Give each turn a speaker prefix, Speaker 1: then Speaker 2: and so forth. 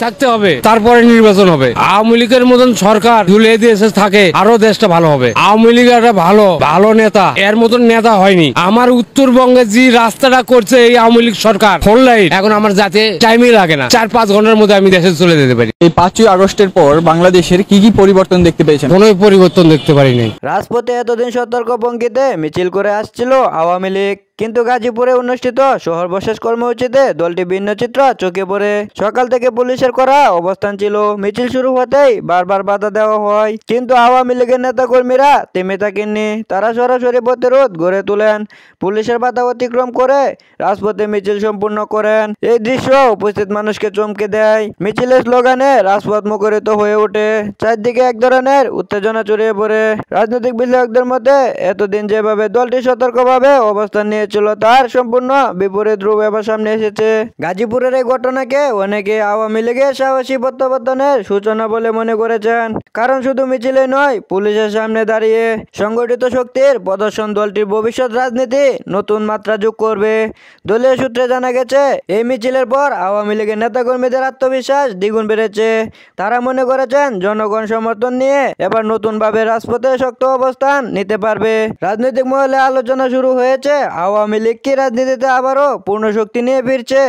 Speaker 1: থাকতে হবে, তারপরে নির্বাচন হবে। আওয়ামী লীগের মতন সরকার ঝুলিয়ে দিয়েছে থাকে, আরো দেশটা ভালো হবে। আওয়ামী লীগ একটা ভালো নেতা, এর মতন নেতা হয়নি। আমার উত্তরবঙ্গে যে রাস্তাটা করছে এই আওয়ামী লীগ সরকার, 4 লাইন, এখন আমার যাতে টাইমই লাগে না, 4-5 ঘন্টার মধ্যে আমি দেশে চলে যেতে পারি।
Speaker 2: এই 5ই আগস্টের পর বাংলাদেশের কি কি পরিবর্তন দেখতে পেয়েছেন?
Speaker 1: কোনো পরিবর্তন দেখতে পারিনি।
Speaker 3: রাজপথে এতদিন সতর্ক ভঙ্গিতে মিছিল করে আসছিল আওয়ামী লীগ, কিন্তু গাজীপুরে অনুষ্ঠিত শহর বিশেষ কর্মসূচিতে দলটি ভিন্ন চিত্র চোখে পড়ে। সকাল থেকে পুলিশের করা অবস্থান ছিল, মিছিল শুরু হতেই বারবার বাধা দেওয়া হয়, কিন্তু আওয়ামী লীগের নেতা কর্মীরা থেমে থাকেননি। তারা সরাসরি প্রতিরোধ গড়ে তোলেন, পুলিশের বাধা অতিক্রম করে রাজপথে মিছিল সম্পূর্ণ করেন। এই দৃশ্য উপস্থিত মানুষকে চমকে দেয়। মিছিলের স্লোগানে রাজপথ মুখরিত হয়ে ওঠে, চারদিকে এক ধরনের উত্তেজনা ছড়িয়ে পড়ে। রাজনৈতিক বিশ্লেষকদের মধ্যে এতদিন যেভাবে দলটি সতর্কভাবে অবস্থান নিয়েছিল তার সম্পূর্ণ বিপরীত রূপ এবার সামনে এসেছে। গাজীপুরের এই ঘটনাকে অনেকে আওয়ামী লীগের সাহসী প্রত্যাবর্তনের সূচনা বলে মনে করেছেন, কারণ শুধু মিছিলে নয়, পুলিশের সামনে দাঁড়িয়ে সংগঠিত শক্তির প্রদর্শন দলটির ভবিষ্যৎ রাজনীতি নতুন মাত্রা যোগ করবে। দলীয় সূত্রে জানা গেছে, এই মিছিলের পর আওয়ামী লীগের নেতাকর্মীদের আত্মবিশ্বাস দ্বিগুণ বেড়েছে। তারা মনে করেছেন জনগণ সমর্থন নিয়ে এবার নতুনভাবে রাজপথে শক্ত অবস্থান নিতে পারবে। রাজনৈতিক মহলে আলোচনা শুরু হয়েছে, আওয়ামী লীগ কি রাজনীতিতে আবারও পূর্ণ শক্তি নিয়ে ফিরছে?